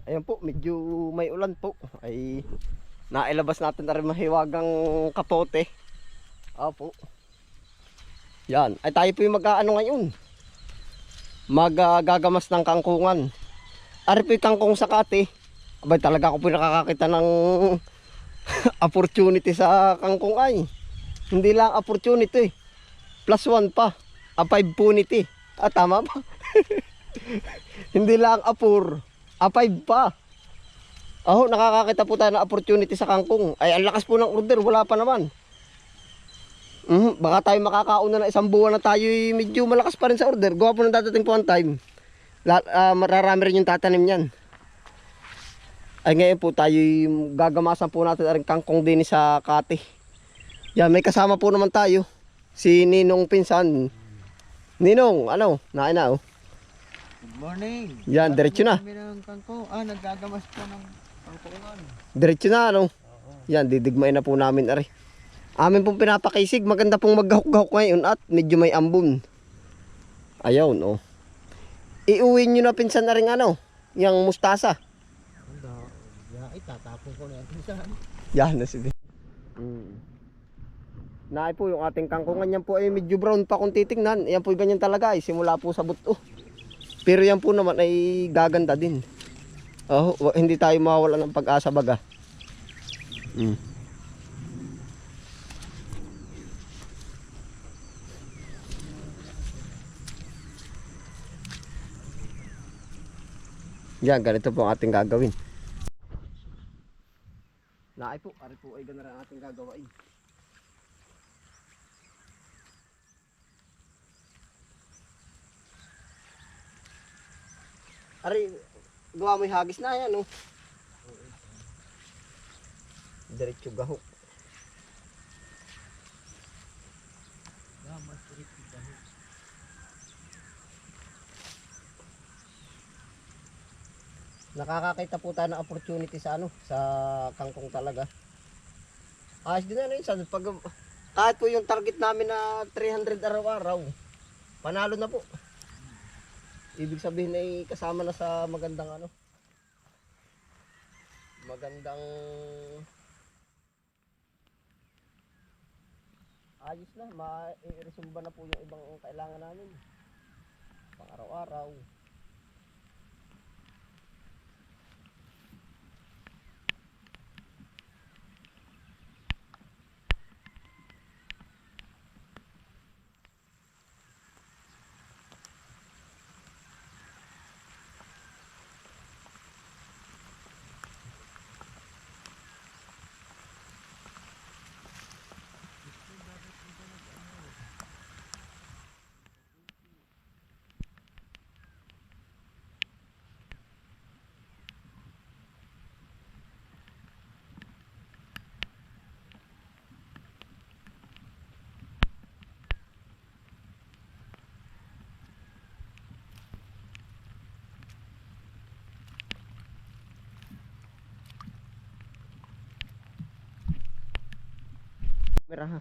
Ayan po, medyo may ulan po. Ay nailabas natin na rin mahiwagang kapote. Opo. Yan. Ay tayo po yung mag-aano ngayon. Magagamas ng kangkungan. Ari po yung kangkong sa kati. Abay talaga ako po nakakakita ng opportunity sa kangkong ay. Hindi lang opportunity. Plus 1 pa. A 5 punity. Ah, tama ba? Hindi lang apur. A 5 pa. Oh, nakakakita po tayo ng opportunity sa kangkong. Ay, ang lakas po ng order. Wala pa naman. Baka tayo makakauna na isang buwan na tayo medyo malakas pa rin sa order. Gawa po ng dadating po ang time. Mararami rin yung tatanim niyan. Ay ngayon po tayo gagamasan po natin ang kangkong din sa kati. Yan, may kasama po naman tayo. Si Ninong pinsan. Ninong, ano? Nain na oh. Good morning. Yan, diretso na. Kami ng kangkong. Naggagamas po ng kangkongan. Diretso na ano. Yan, didigmain na po namin ari. Amin pong pinapakisig. Maganda pong maghahok-gahok ngayon at medyo may ambon. Ayaw, no. Iuwi nyo na pinsan na rin ano. Yung mustasa. Itatapon ko na yan pinsan. Yan na sige. Naay po yung ating kangkungan. Yan po ay medyo brown pa kung titingnan. Yan po ganyan talaga ay simula po sa buto. Pero yan po naman ay gaganda din. Oh, hindi tayo mawawala ng pag-asa baga. Yan, ganito po ang ating gagawin. Naay po, ari po ay gano'n ang ating gagawain. Ari, gawa mo yung hagis na yan, oh. Diretso gahok. Nakakakita po tayo ng opportunity sa ano, sa kangkong talaga. Ayos din ano yun, pag, kahit po yung target namin na 300 araw-araw, panalo na po. Ibig sabihin ay kasama na sa magandang ano, magandang ayos na, ma-iresumba na po yung ibang kailangan namin pang araw-araw. Meraha.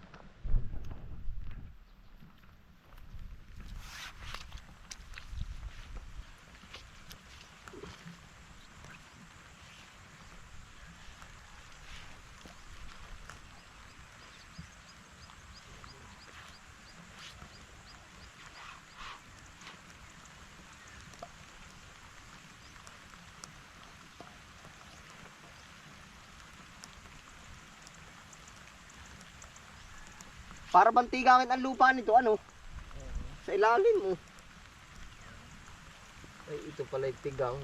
Para bang tigangin ang lupa nito, ano? Sa ilalim mo. Ay, ito pala yung tigang.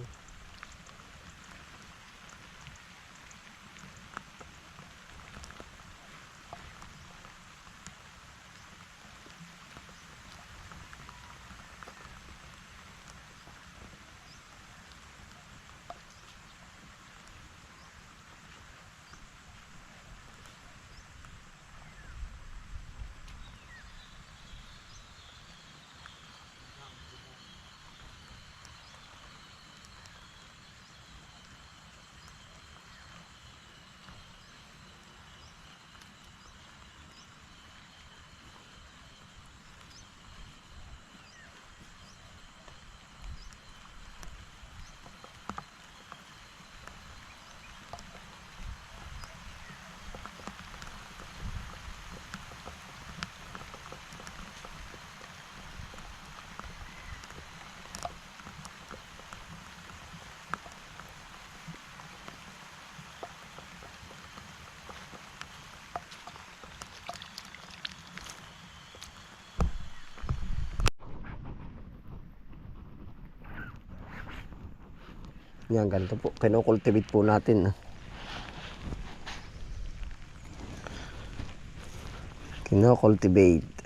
Yan, ganito po. Kino-cultivate po natin. Kino-cultivate.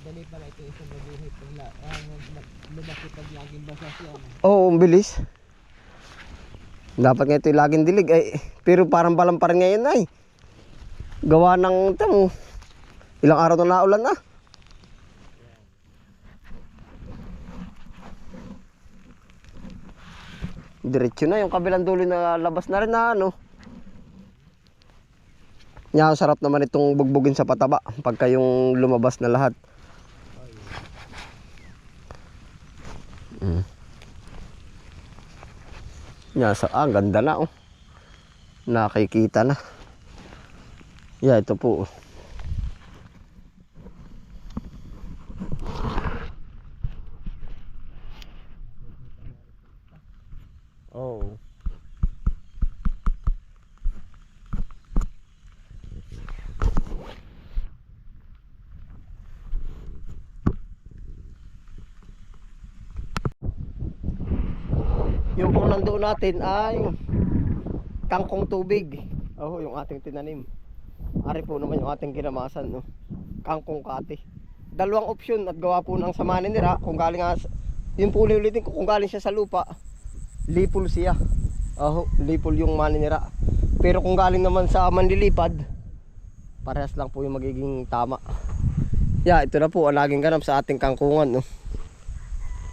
Dali pala ito isang mabuhay pag lumaki pag laging basa siya. Oo, ang bilis. Dapat nga ito yung laging dilig. Ay, pero parang balang pa rin ngayon ay. Gawa ng tamo. Ilang araw na naulan na. Diretso na yung kabilang dulo na labas na rin na ano. Yan, sarap naman itong bugbugin sa pataba pagka yung lumabas na lahat. Yan, ganda na oh. Nakikita na. Yan, ito po. Oh. Yung kung nandoon natin ay kangkong tubig. Oh, yung ating tinanim. Ari po naman yung ating kinamasan, no. Kangkong kati. Dalawang opsyon at gawa po ng samanin nila kung galing nga yung po ulitin ko kung galing siya sa lupa. Lipol siya. Oh, lipol yung maninira. Pero kung galing naman sa manlilipad, parehas lang po yung magiging tama. Yeah, ito na po ang laging ganap sa ating kangkungan, no.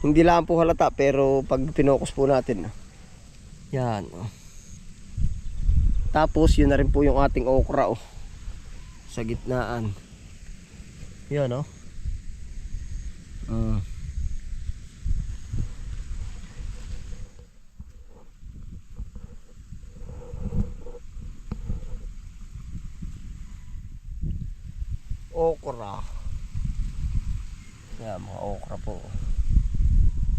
Hindi lang po halata pero pag pinokus po natin. Yan. Oh. Tapos yun na rin po yung ating okra oh. Sa gitnaan. Yan oh. Okra. Yan mga okra po.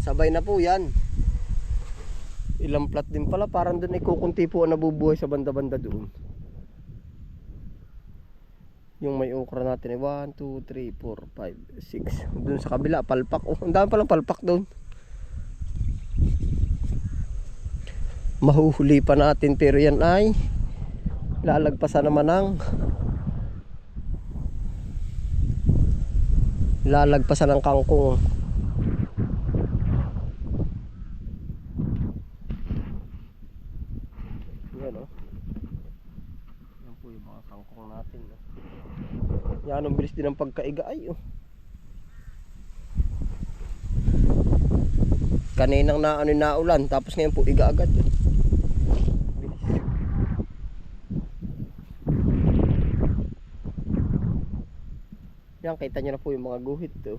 Sabay na po yan. Ilang plat din pala. Parang doon ay kukunti po ang nabubuhay sa banda-banda doon. Yung may okra natin ay 1, 2, 3, 4, 5, 6. Doon sa kabila, palpak. Oh, ang dami palang palpak doon. Mahuhuli pa natin pero yan ay lalagpasan naman ng kangkong. Yan oh. Yan po yung mga kangkong natin oh. Yan ang bilis din ng pagkaiga ay oh. Kaninang naulan tapos ngayon po iga agad. Bilis. Yan, kita nyo na po yung mga guhit to.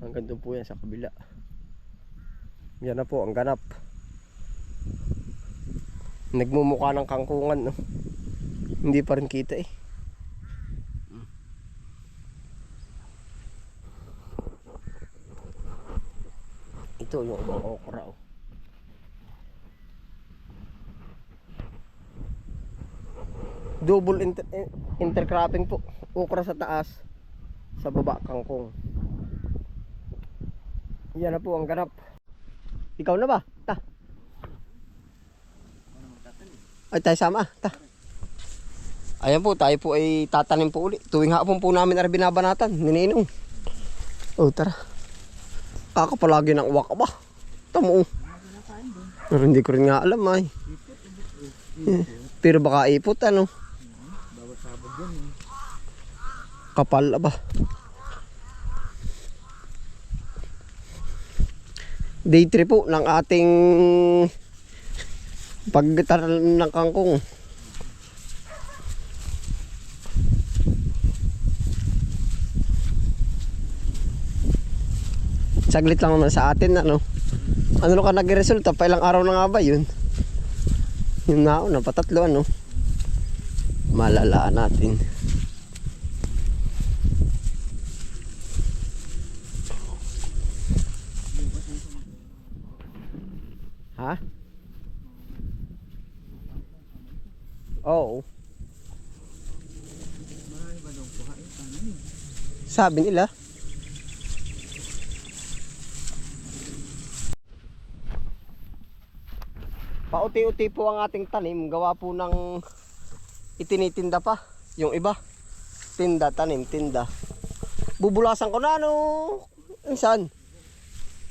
Hanggang doon po yan sa kabila. Yan na po ang ganap. Nagmumukha ng kangkungan no? Hindi pa rin kita eh. Ito yung ibang okra oh. Double intercropping po. Okra sa taas, sa baba kangkong. Yan na po ang ganap. Ikaw na ba? Ta. Ay tayo sama. Ta. Ayan po, tayo po ay tatanim po uli. Tuwing hapon po namin ay binabanatan. Nininong. Oh tara. Kakapalagi ng uwak ba? Tamo. Hindi ko rin nga alam ay. Pero baka ipot ano. Kapal ba? Day 3 po ng ating pagtanim ng kangkong. Saglit lang naman sa atin ano. Ano ka nagresulta? Pa ilang araw na nga ba yun? Yung nauna, patatlo ano. Malalaan natin. Ha? Oo. Marami ba daw kuha yung tangan? Sabi nila. Pauti-uti po ang ating tanim. Gawa po ng itinitinda pa. Yung iba. Tinda, tanim, tinda. Bubulasan ko na ano. Saan?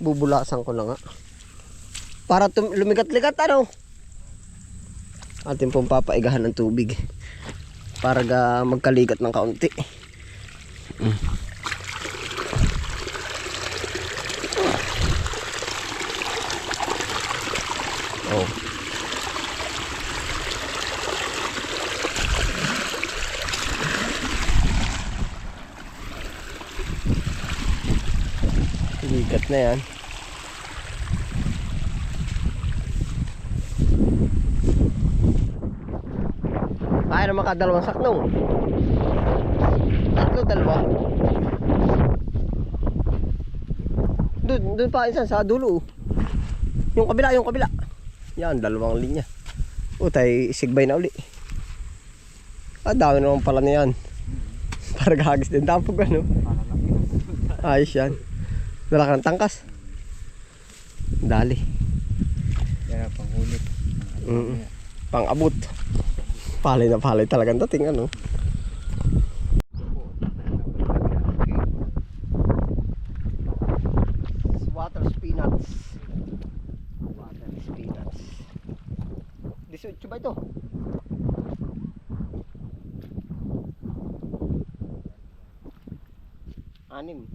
Bubulasan ko na nga. Para lumigat-ligat ano. Atin pong papaigahan ng tubig. Para magkaligat ng kaunti. Oh. Ligat na yan. Kaya na makadalawang saknong. Tatlo, dalawa. Doon pa isa sa dulo. Yung kabila. Yan, dalawang linya. Tay, sigbay na uli. Dami naman pala na yan. Para gagis din tapog ano. Ayos yan. Malaki ng tangkas. Dali. Yan ang panghulit. Pang-abot. Palay na palay talagang dating ano. Water spinach. 18 ba ito? Panimin.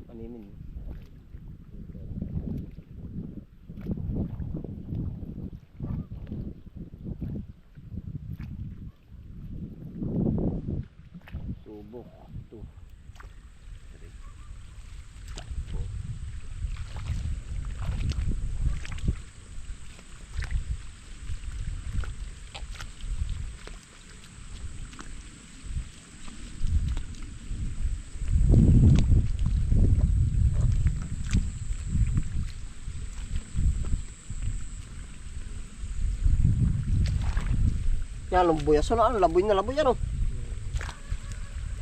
Subok. 2. Yan, lumbuya. So, ano, laboy na laboy yan, oh.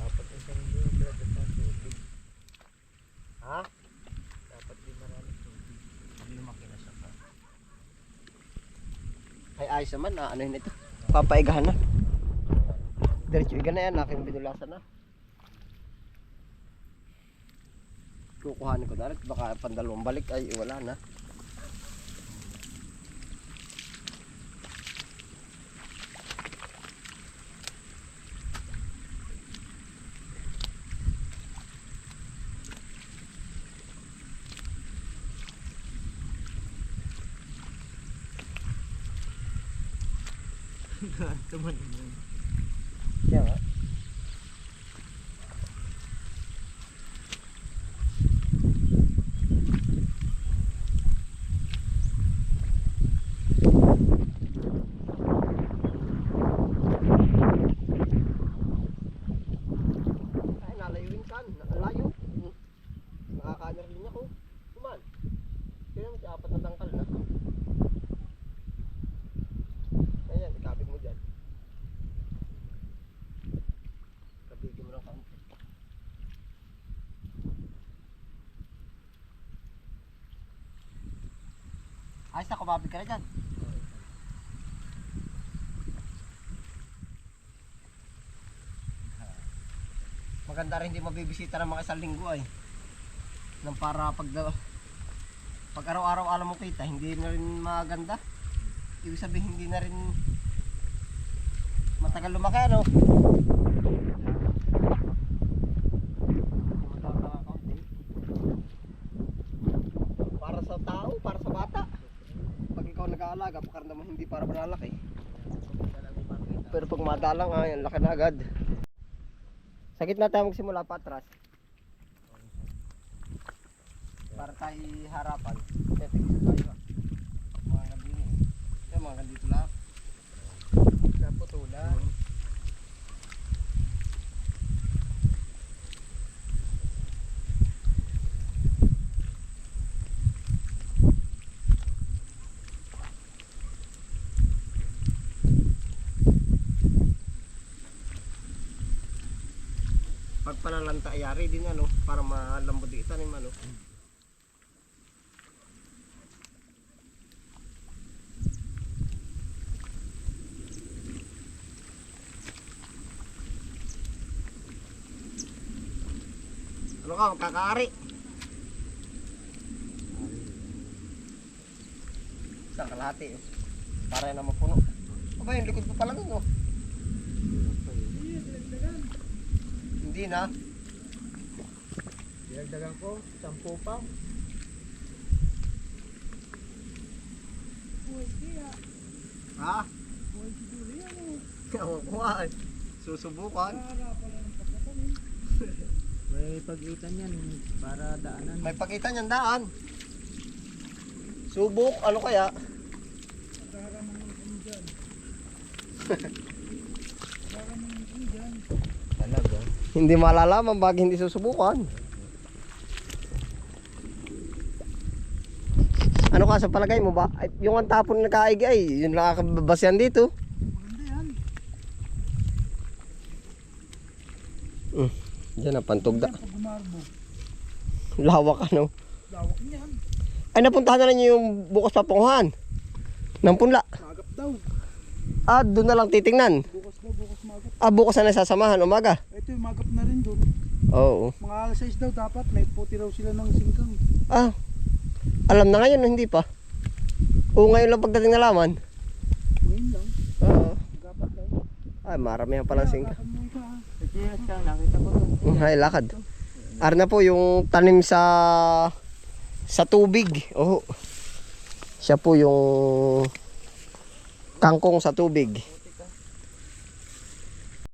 Dapat isang buwan dapat ang tubig. Ha? Dapat di marami tubig. Hindi lumaki na siya pa. Ay, ayos naman. Ano yun ito? Papaigahan na. Diretso iga na yan. Aking binulasan na. Kukuhanin ko na rin. Baka pandalawang balik ay wala na. Tuman mo. Yan nga. Ay, nalayuin kan. Nakalayo. Nakakaner din ako. Kuman. Kaya mo 4 na tangkal na. Ayan, ikabig mo dyan. Kabigin mo ng kaunti. Ayos na, kumabig ka na dyan. Maganda rin hindi mabibisita ng mga isang linggo ay. Nang para pag araw-araw alam mo kita, hindi na rin maganda. Ibig sabihin hindi na rin matagal lumaki ano. Para sa tao, para sa bata. Pag ikaw nag-aalaga, pakaramdam mo hindi para malalaki. Pero pag madalang yan, laki na agad. Sa gitna tayo magsimula pa atras. Para tayo harapan. Tigisa tayo. Mga nabini. Yan mga nandito lahat. Kaputulan. Pag panalanta ayari din ano, para malambot di itanim ano. Ano ka, magkakaari? Sa kalahati eh. Para na mapuno. Aba, yung likod pa pala nun oh. Hindi na. Dinagdagan ko, 10 pa. Ha? Ewan ko nga eh. Susubukan. May pagitan yan para daanan. May pagitan yan daan. Subok, ano kaya? Talaga. Hindi malalaman pag hindi susubukan. Ano ka sa palagay mo ba? Ay, yung ang tapon na kaig ay, yun lang kakababasyan dito. Maganda yan. Diyan na, pantugda. Pag gumarbo, Lawak ano. lawak niyan. Ay, napuntahan na ninyo yung bukas papunguhan. Ng punla. Magap daw. Ah, doon na lang titingnan. Bukas magap. Ah, bukas na nasasamahan, umaga. Ito yung magap na rin doon. Oo. Mga alas 6 daw dapat, may puti raw sila ng singkang. Ah, alam na ngayon, hindi pa. Oo, ngayon lang pagdating na laman. Ngayon lang, Oo. dapat daw. Ay, marami ang palang singka. Dapat mo ito ha. Yes, ka, nakita ko doon. Ay, lakad. Ar na po yung tanim sa tubig. Oh. Siya po yung kangkong sa tubig.